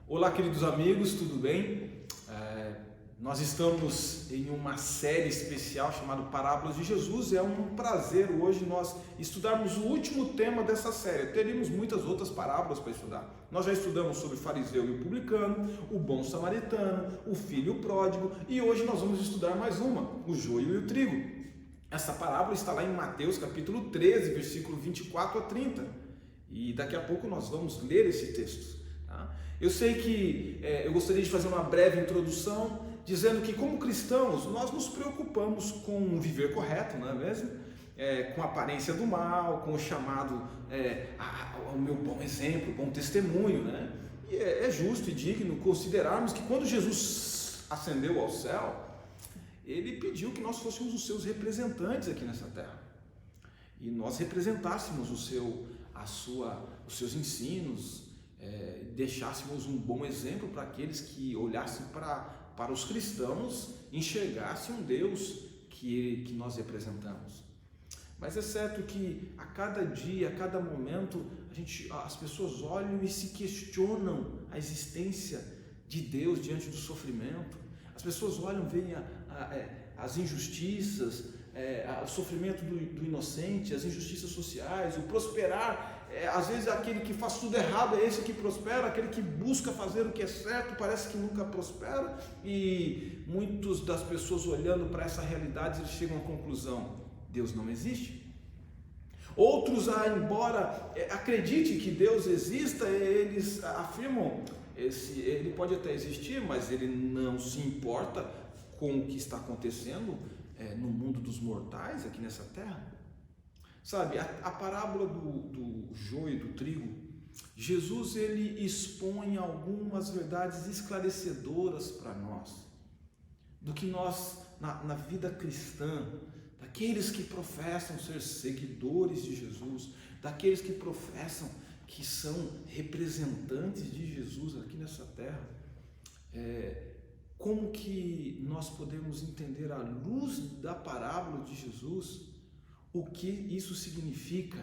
Olá, queridos amigos, tudo bem? Nós estamos em uma série especial chamada Parábolas de Jesus. É um prazer hoje nós estudarmos o último tema dessa série. Teríamos muitas outras parábolas para estudar. Nós já estudamos sobre o fariseu e o publicano, o bom samaritano, o filho pródigo, e hoje nós vamos estudar mais uma, o joio e o trigo. Essa parábola está lá em Mateus capítulo 13, versículo 24 a 30. E daqui a pouco nós vamos ler esse texto. Eu sei que eu gostaria de fazer uma breve introdução, dizendo que como cristãos nós nos preocupamos com o viver correto, não é mesmo? Com a aparência do mal, com o chamado ao meu bom exemplo, bom testemunho, né? E é justo e digno considerarmos que quando Jesus ascendeu ao céu, ele pediu que nós fôssemos os seus representantes aqui nessa terra e nós representássemos os seus ensinos, deixássemos um bom exemplo para aqueles que olhassem para os cristãos, enxergassem um Deus que nós representamos. Mas é certo que a cada dia, a cada momento, as pessoas olham e se questionam a existência de Deus diante do sofrimento. As pessoas olham, veem as injustiças, o sofrimento do inocente, as injustiças sociais, o prosperar. Às vezes aquele que faz tudo errado é esse que prospera, aquele que busca fazer o que é certo parece que nunca prospera, e muitas das pessoas olhando para essa realidade eles chegam à conclusão: Deus não existe. Outros, embora acreditem que Deus exista, eles afirmam, ele pode até existir, mas ele não se importa com o que está acontecendo no mundo dos mortais aqui nessa terra. Sabe, a parábola do joio e do trigo, Jesus ele expõe algumas verdades esclarecedoras para nós, do que nós, na vida cristã, daqueles que professam ser seguidores de Jesus, daqueles que professam que são representantes de Jesus aqui nessa terra, como que nós podemos entender à luz da parábola de Jesus o que isso significa,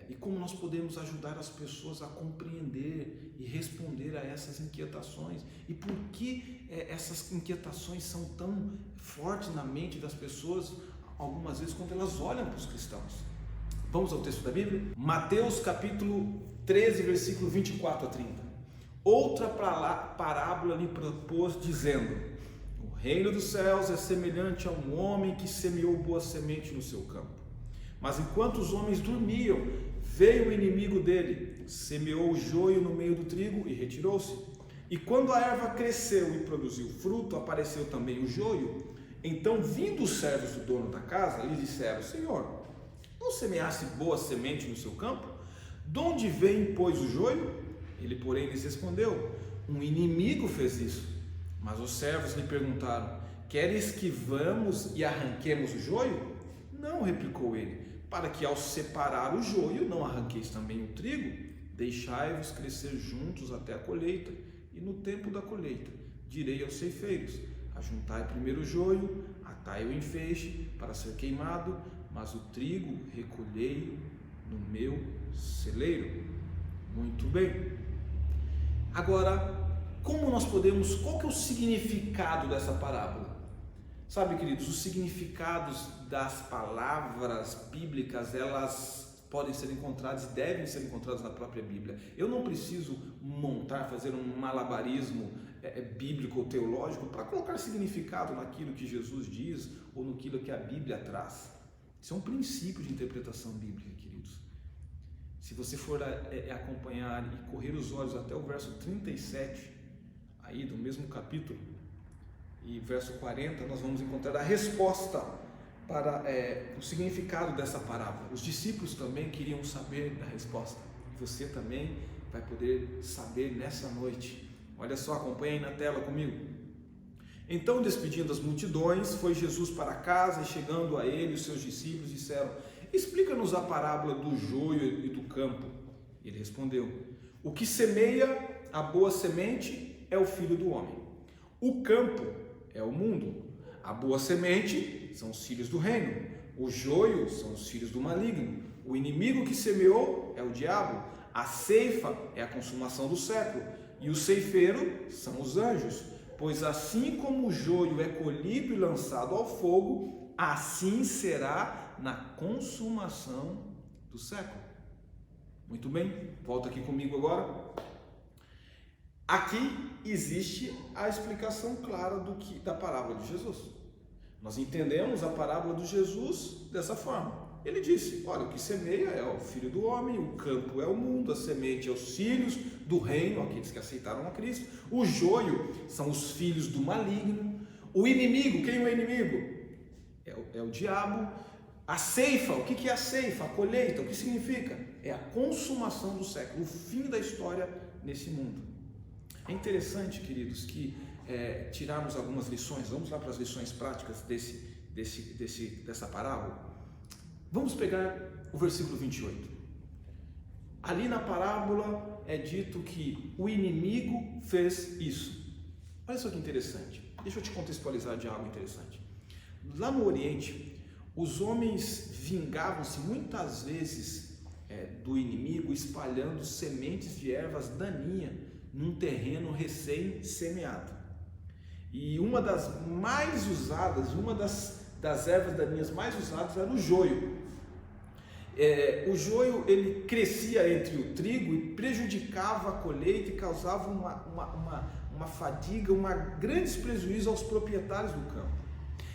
e como nós podemos ajudar as pessoas a compreender e responder a essas inquietações, e por que essas inquietações são tão fortes na mente das pessoas, algumas vezes, quando elas olham para os cristãos. Vamos ao texto da Bíblia? Mateus capítulo 13, versículo 24 a 30. Outra parábola lhe propôs, dizendo: o reino dos céus é semelhante a um homem que semeou boa semente no seu campo. Mas enquanto os homens dormiam, veio o inimigo dele, semeou o joio no meio do trigo e retirou-se. E quando a erva cresceu e produziu fruto, apareceu também o joio. Então, vindo os servos do dono da casa, lhe disseram: Senhor, não semeaste boa semente no seu campo? De onde vem, pois, o joio? Ele, porém, lhes respondeu: um inimigo fez isso. Mas os servos lhe perguntaram: queres que vamos e arranquemos o joio? Não, replicou ele, para que ao separar o joio não arranqueis também o trigo. Deixai-vos crescer juntos até a colheita, e no tempo da colheita direi aos ceifeiros: ajuntai primeiro o joio, atai-o em feixe para ser queimado, mas o trigo recolhei no meu celeiro. Muito bem. Agora, qual que é o significado dessa parábola? Sabe, queridos, os significados das palavras bíblicas, elas podem ser encontradas e devem ser encontradas na própria Bíblia. Eu não preciso fazer um malabarismo bíblico ou teológico para colocar significado naquilo que Jesus diz ou naquilo que a Bíblia traz. Isso é um princípio de interpretação bíblica, queridos. Se você for acompanhar e correr os olhos até o verso 37, aí do mesmo capítulo, e verso 40, nós vamos encontrar a resposta para o significado dessa parábola. Os discípulos também queriam saber da resposta, e você também vai poder saber nessa noite. Olha só, acompanha aí na tela comigo. Então, despedindo as multidões, foi Jesus para casa, e chegando a ele, os seus discípulos disseram: explica-nos a parábola do joio e do campo. Ele respondeu: o que semeia a boa semente é o Filho do Homem. O campo é o mundo. A boa semente são os filhos do reino. O joio são os filhos do maligno. O inimigo que semeou é o diabo. A ceifa é a consumação do século, e o ceifeiro são os anjos. Pois assim como o joio é colhido e lançado ao fogo, assim será na consumação do século. Muito bem, volta aqui comigo agora. Aqui existe a explicação clara da parábola de Jesus. Nós entendemos a parábola de Jesus dessa forma. Ele disse: olha, o que semeia é o filho do homem, o campo é o mundo, a semente é os filhos do reino, aqueles que aceitaram a Cristo, o joio são os filhos do maligno, o inimigo, quem é o inimigo? É o diabo. A ceifa, o que é a ceifa? A colheita, o que significa? É a consumação do século, o fim da história nesse mundo. É interessante, queridos, que tirarmos algumas lições. Vamos lá para as lições práticas dessa parábola. Vamos pegar o versículo 28. Ali na parábola é dito que o inimigo fez isso. Olha só que interessante. Deixa eu te contextualizar de algo interessante. Lá no Oriente, os homens vingavam-se muitas vezes do inimigo espalhando sementes de ervas daninhas num terreno recém-semeado. E uma das mais usadas, uma das ervas daninhas mais usadas era o joio. O joio ele crescia entre o trigo e prejudicava a colheita e causava uma fadiga, grandes prejuízos aos proprietários do campo.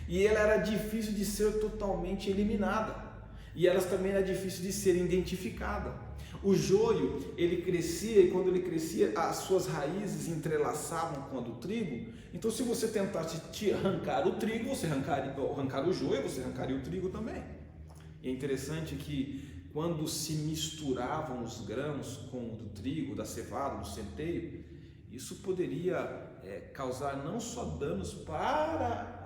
E ela era difícil de ser totalmente eliminada. E elas também era difícil de ser identificada. O joio, ele crescia e quando ele crescia, as suas raízes entrelaçavam com a do trigo. Então, se você tentasse arrancar o trigo, você arrancar o joio, você arrancaria o trigo também. E é interessante que quando se misturavam os grãos com o do trigo, da cevada, do centeio, isso poderia causar não só danos para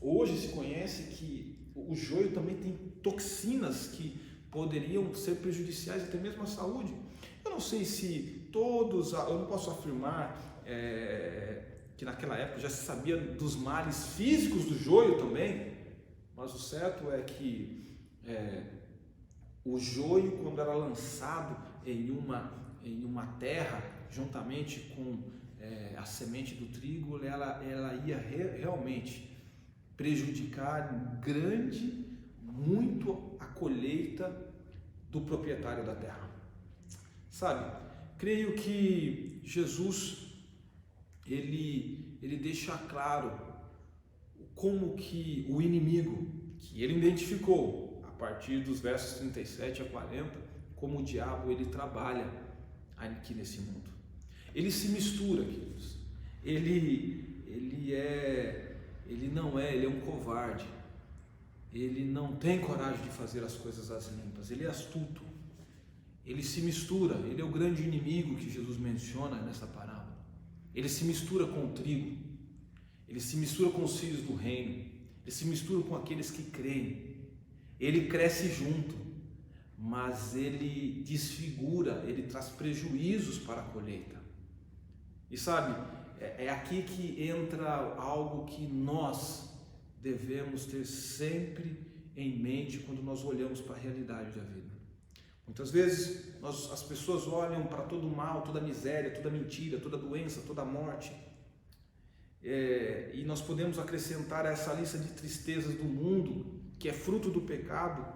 Hoje se conhece que o joio também tem toxinas que poderiam ser prejudiciais até mesmo à saúde. Eu não sei se eu não posso afirmar que naquela época já se sabia dos males físicos do joio também, mas o certo é que o joio, quando era lançado em uma terra, juntamente com a semente do trigo, ela ia realmente prejudicar muito a colheita do proprietário da terra. Sabe, creio que Jesus ele deixa claro como que o inimigo, que ele identificou a partir dos versos 37 a 40, como o diabo ele trabalha aqui nesse mundo. Ele se mistura, queridos. Ele é um covarde. Ele não tem coragem de fazer as coisas às limpas. Ele é astuto. Ele se mistura. Ele é o grande inimigo que Jesus menciona nessa parábola. Ele se mistura com o trigo. Ele se mistura com os filhos do reino. Ele se mistura com aqueles que creem. Ele cresce junto, mas ele desfigura, ele traz prejuízos para a colheita. E sabe, é aqui que entra algo que nós devemos ter sempre em mente quando nós olhamos para a realidade da vida. Muitas vezes as pessoas olham para todo o mal, toda a miséria, toda a mentira, toda a doença, toda a morte, e nós podemos acrescentar a essa lista de tristezas do mundo, que é fruto do pecado,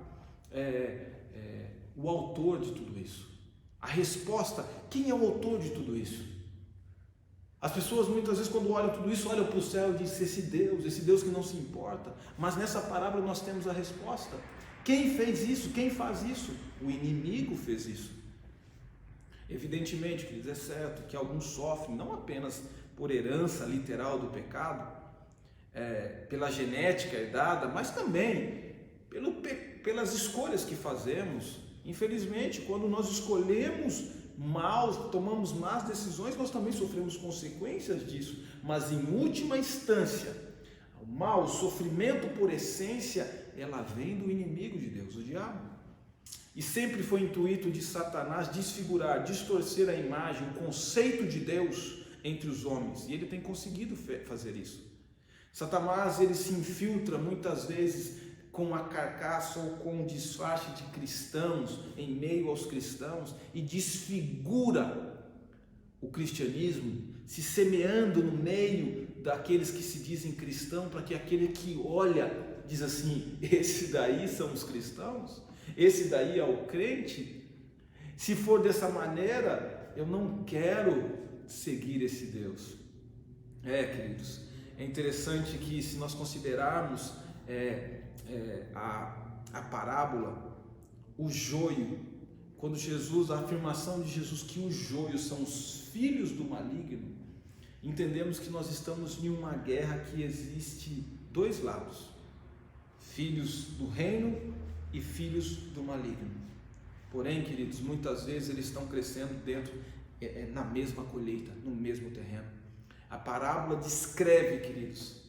o autor de tudo isso. A resposta, quem é o autor de tudo isso? As pessoas muitas vezes quando olham tudo isso, olham para o céu e dizem, esse Deus que não se importa. Mas nessa parábola nós temos a resposta. Quem fez isso? Quem faz isso? O inimigo fez isso. Evidentemente, queridos, é certo que alguns sofrem não apenas por herança literal do pecado, pela genética herdada, mas também pelas escolhas que fazemos. Infelizmente, quando nós escolhemos mal, tomamos más decisões, nós também sofremos consequências disso. Mas em última instância, o mal, o sofrimento por essência, ela vem do inimigo de Deus, o diabo. E sempre foi intuito de Satanás desfigurar, distorcer a imagem, o conceito de Deus entre os homens. E ele tem conseguido fazer isso. Satanás, ele se infiltra muitas vezes com a carcaça ou com o disfarce de cristãos em meio aos cristãos e desfigura o cristianismo, se semeando no meio daqueles que se dizem cristãos, para que aquele que olha diz assim: esse daí são os cristãos? Esse daí é o crente? Se for dessa maneira, eu não quero seguir esse Deus. Queridos, é interessante que, se nós considerarmos a parábola, o joio, quando Jesus, a afirmação de Jesus que os joios são os filhos do maligno, entendemos que nós estamos em uma guerra que existe dois lados: filhos do reino e filhos do maligno. Porém, queridos, muitas vezes eles estão crescendo dentro, na mesma colheita, no mesmo terreno. A parábola descreve, queridos,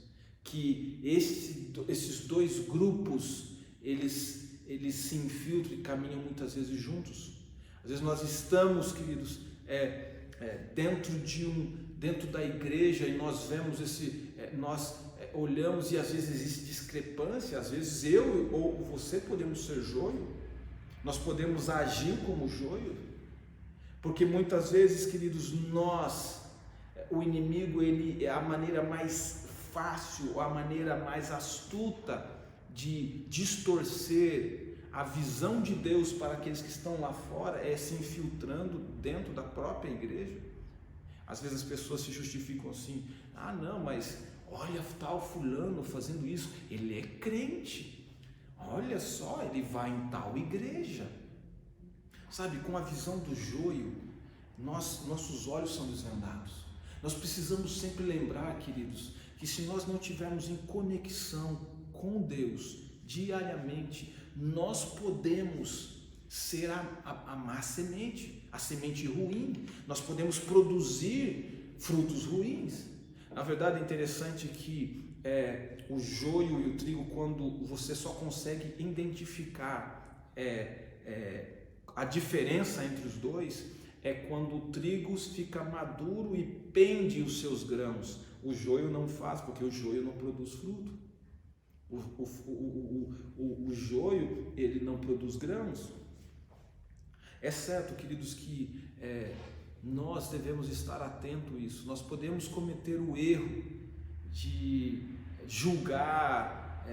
que esses dois grupos, eles se infiltram e caminham muitas vezes juntos. Às vezes nós estamos, queridos, dentro da igreja, e nós vemos nós olhamos e às vezes existe discrepância. Às vezes eu ou você podemos ser joio, nós podemos agir como joio, porque muitas vezes, queridos, o inimigo, ele é a maneira mais fácil, a maneira mais astuta de distorcer a visão de Deus para aqueles que estão lá fora, é se infiltrando dentro da própria igreja. Às vezes as pessoas se justificam assim: ah, não, mas olha tal fulano fazendo isso, ele é crente, olha só, ele vai em tal igreja. Sabe, com a visão do joio, nossos olhos são desvendados. Nós precisamos sempre lembrar, queridos, que se nós não tivermos em conexão com Deus diariamente, nós podemos ser a má semente, a semente ruim. Nós podemos produzir frutos ruins. Na verdade, é interessante que o joio e o trigo, quando você só consegue identificar a diferença entre os dois, é quando o trigo fica maduro e pende os seus grãos. O joio não faz, porque o joio não produz fruto. O joio, ele não produz grãos. É certo, queridos, que nós devemos estar atentos a isso. Nós podemos cometer o erro de julgar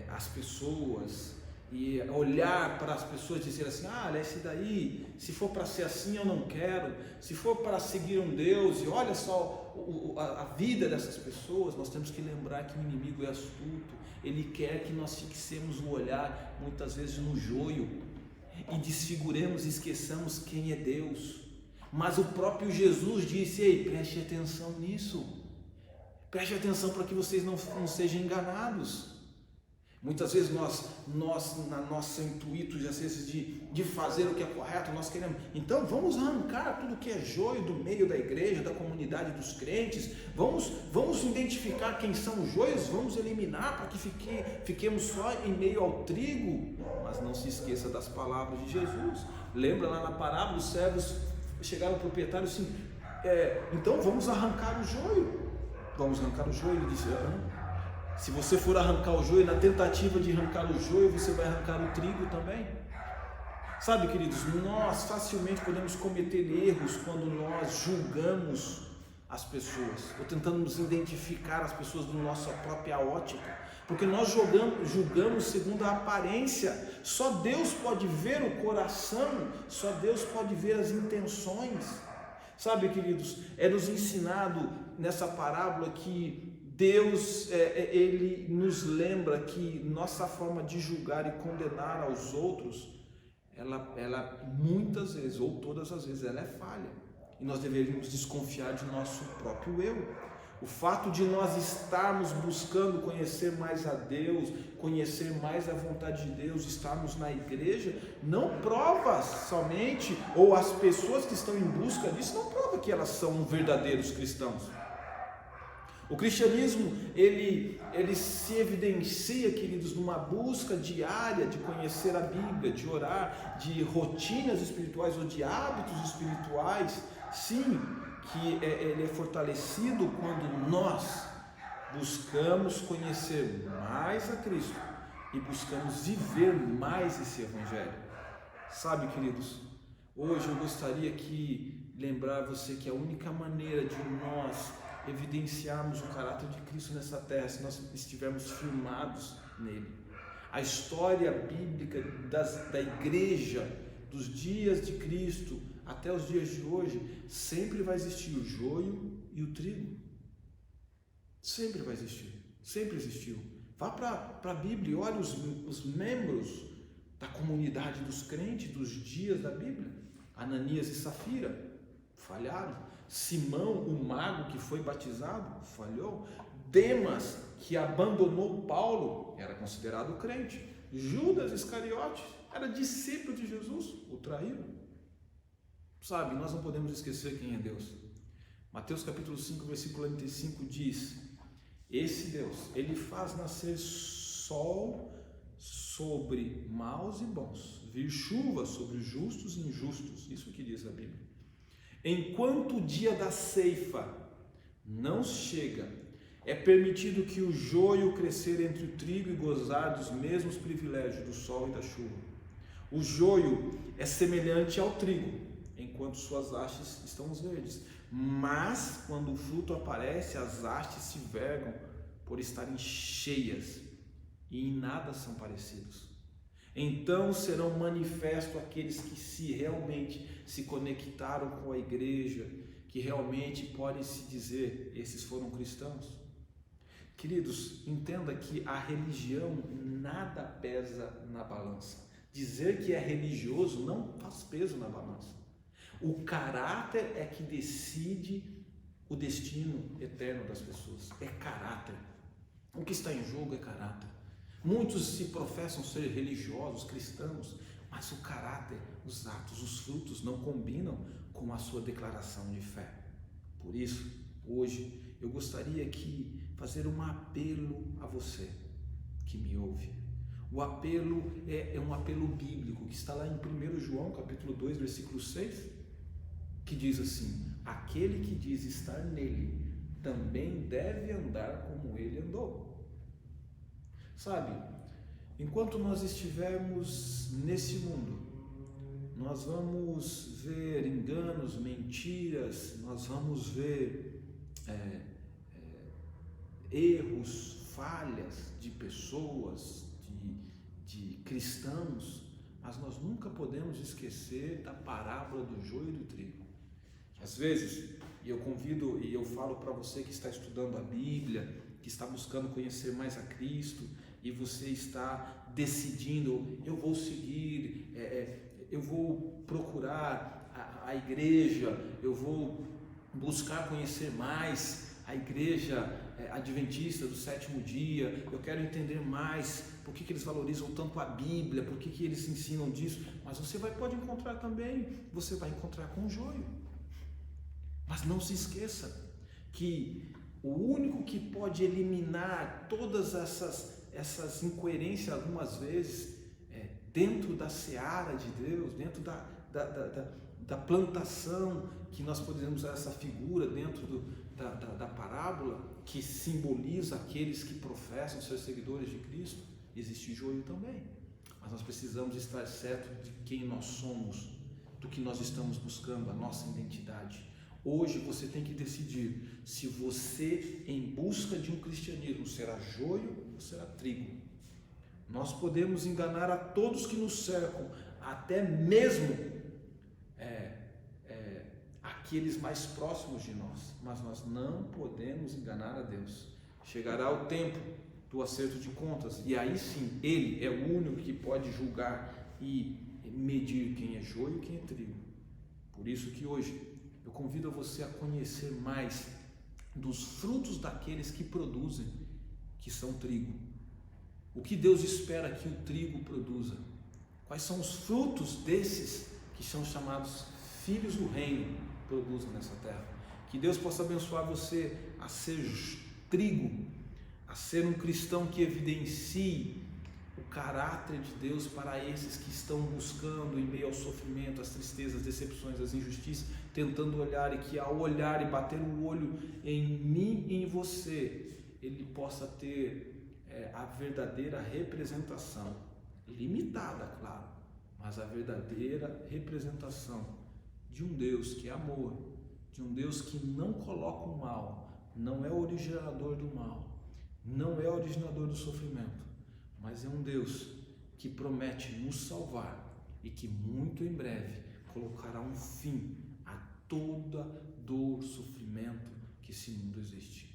as pessoas e olhar para as pessoas e dizer assim: ah, esse daí, se for para ser assim eu não quero, se for para seguir um Deus, e olha só a vida dessas pessoas. Nós temos que lembrar que o inimigo é astuto, ele quer que nós fixemos o olhar muitas vezes no joio e desfiguremos e esqueçamos quem é Deus. Mas o próprio Jesus disse: ei, preste atenção nisso, preste atenção para que vocês não sejam enganados. Muitas vezes nós na nosso intuito, às vezes, de fazer o que é correto, nós queremos, então vamos arrancar tudo que é joio do meio da igreja, da comunidade dos crentes, vamos identificar quem são os joios, vamos eliminar para que fiquemos só em meio ao trigo. Mas não se esqueça das palavras de Jesus. Lembra lá na parábola, os servos chegaram ao proprietário assim: então vamos arrancar o joio. Vamos arrancar o joio. Ele disse: se você for arrancar o joio, na tentativa de arrancar o joio, você vai arrancar o trigo também. Sabe, queridos, nós facilmente podemos cometer erros quando nós julgamos as pessoas, ou tentamos identificar as pessoas da nossa própria ótica, porque nós julgamos segundo a aparência. Só Deus pode ver o coração, só Deus pode ver as intenções. Sabe, queridos, é nos ensinado nessa parábola que Deus, ele nos lembra que nossa forma de julgar e condenar aos outros, ela muitas vezes, ou todas as vezes, ela é falha. E nós deveríamos desconfiar de nosso próprio eu. O fato de nós estarmos buscando conhecer mais a Deus, conhecer mais a vontade de Deus, estarmos na igreja, não prova somente, ou as pessoas que estão em busca disso, não prova que elas são verdadeiros cristãos. O cristianismo, ele se evidencia, queridos, numa busca diária de conhecer a Bíblia, de orar, de rotinas espirituais ou de hábitos espirituais. Sim, que ele é fortalecido quando nós buscamos conhecer mais a Cristo e buscamos viver mais esse Evangelho. Sabe, queridos, hoje eu gostaria que lembrar você que a única maneira de nós evidenciarmos o caráter de Cristo nessa terra, se nós estivermos firmados nele. A história bíblica da igreja, dos dias de Cristo até os dias de hoje, sempre vai existir o joio e o trigo. Sempre vai existir, sempre existiu. Vá para a Bíblia e olhe os membros da comunidade dos crentes dos dias da Bíblia. Ananias e Safira falharam. Simão, o mago que foi batizado, falhou. Demas, que abandonou Paulo, era considerado crente. Judas Iscariotes era discípulo de Jesus, o traiu. Sabe, nós não podemos esquecer quem é Deus. Mateus capítulo 5, versículo 45 diz: esse Deus, ele faz nascer sol sobre maus e bons, vir chuva sobre justos e injustos. Isso que diz a Bíblia. Enquanto o dia da ceifa não chega, é permitido que o joio crescer entre o trigo e gozar dos mesmos privilégios do sol e da chuva. O joio é semelhante ao trigo, enquanto suas hastes estão verdes. Mas quando o fruto aparece, as hastes se vergam por estarem cheias e em nada são parecidos. Então serão manifestos aqueles que realmente se conectaram com a igreja, que realmente podem se dizer, esses foram cristãos. Queridos, entenda que a religião nada pesa na balança. Dizer que é religioso não faz peso na balança. O caráter é que decide o destino eterno das pessoas. É caráter. O que está em jogo é caráter. Muitos se professam ser religiosos, cristãos, mas o caráter, os atos, os frutos não combinam com a sua declaração de fé. Por isso, hoje, eu gostaria que fazer um apelo a você que me ouve. O apelo é um apelo bíblico, que está lá em 1 João, capítulo 2, versículo 6, que diz assim: aquele que diz estar nele, também deve andar como ele andou. Sabe, enquanto nós estivermos nesse mundo, nós vamos ver enganos, mentiras, nós vamos ver erros, falhas de pessoas, de cristãos, mas nós nunca podemos esquecer da parábola do joio e do trigo. Às vezes, eu convido e eu falo para você que está estudando a Bíblia, que está buscando conhecer mais a Cristo, e você está decidindo, eu vou seguir, eu vou procurar a igreja, eu vou buscar conhecer mais a igreja adventista do sétimo dia, eu quero entender mais por que eles valorizam tanto a Bíblia, por que eles ensinam disso, mas você pode encontrar também, você vai encontrar com o joio. Mas não se esqueça que o único que pode eliminar todas essas incoerências, algumas vezes, dentro da seara de Deus, dentro da plantação, que nós podemos usar essa figura dentro da parábola, que simboliza aqueles que professam ser seguidores de Cristo, existe joio também. Mas nós precisamos estar certos de quem nós somos, do que nós estamos buscando, a nossa identidade. Hoje você tem que decidir se você, em busca de um cristianismo, será joio ou será trigo. Nós podemos enganar a todos que nos cercam, até mesmo aqueles mais próximos de nós, mas nós não podemos enganar a Deus. Chegará o tempo do acerto de contas, e aí sim, Ele é o único que pode julgar e medir quem é joio e quem é trigo. Por isso que hoje eu convido você a conhecer mais dos frutos daqueles que produzem, que são trigo. O que Deus espera que o trigo produza? Quais são os frutos desses que são chamados filhos do reino produzem nessa terra? Que Deus possa abençoar você a ser trigo, a ser um cristão que evidencie o caráter de Deus para esses que estão buscando, em meio ao sofrimento, às tristezas, às decepções, às injustiças, tentando olhar, e que ao olhar e bater o olho em mim e em você, ele possa ter a verdadeira representação, limitada, claro, mas a verdadeira representação de um Deus que é amor, de um Deus que não coloca o mal, não é o originador do mal, não é o originador do sofrimento, mas é um Deus que promete nos salvar e que muito em breve colocará um fim a toda dor, sofrimento que esse mundo existe.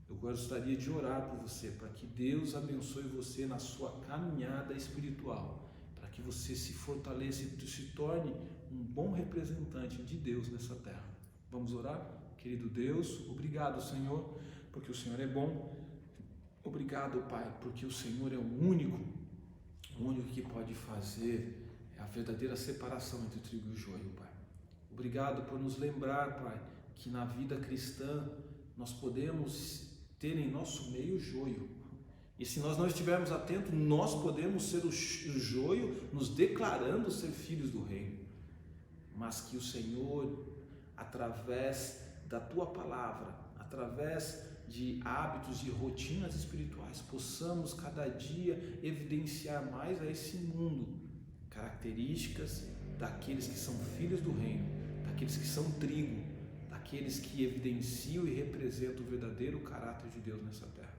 Eu gostaria de orar por você, para que Deus abençoe você na sua caminhada espiritual, para que você se fortaleça e se torne um bom representante de Deus nessa terra. Vamos orar? Querido Deus, obrigado, Senhor, porque o Senhor é bom. Obrigado, Pai, porque o Senhor é o único que pode fazer a verdadeira separação entre o trigo e o joio, Pai. Obrigado por nos lembrar, Pai, que na vida cristã nós podemos ter em nosso meio o joio. E se nós não estivermos atentos, nós podemos ser o joio, nos declarando ser filhos do reino. Mas que o Senhor, através da Tua palavra, através de hábitos e rotinas espirituais, possamos cada dia evidenciar mais a esse mundo características daqueles que são filhos do reino, daqueles que são trigo, daqueles que evidenciam e representam o verdadeiro caráter de Deus nessa terra.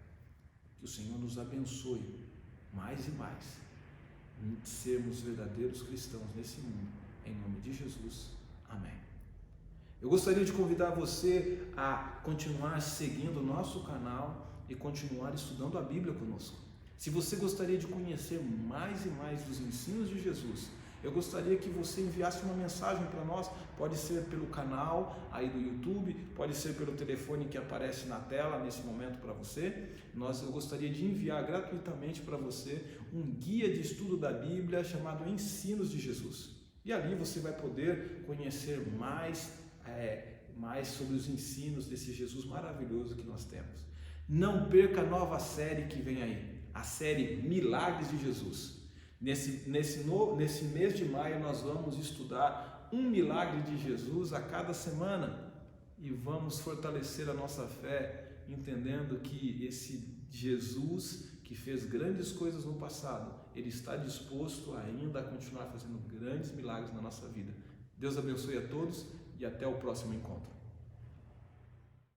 Que o Senhor nos abençoe mais e mais em sermos verdadeiros cristãos nesse mundo, em nome de Jesus, amém. Eu gostaria de convidar você a continuar seguindo o nosso canal e continuar estudando a Bíblia conosco. Se você gostaria de conhecer mais e mais dos ensinos de Jesus, eu gostaria que você enviasse uma mensagem para nós, pode ser pelo canal aí do YouTube, pode ser pelo telefone que aparece na tela nesse momento para você. Eu gostaria de enviar gratuitamente para você um guia de estudo da Bíblia chamado Ensinos de Jesus. E ali você vai poder conhecer mais sobre os ensinos desse Jesus maravilhoso que nós temos. Não perca a nova série que vem aí, a série Milagres de Jesus. Nesse mês de maio nós vamos estudar um milagre de Jesus a cada semana e vamos fortalecer a nossa fé, entendendo que esse Jesus que fez grandes coisas no passado, Ele está disposto ainda a continuar fazendo grandes milagres na nossa vida. Deus abençoe a todos e até o próximo encontro.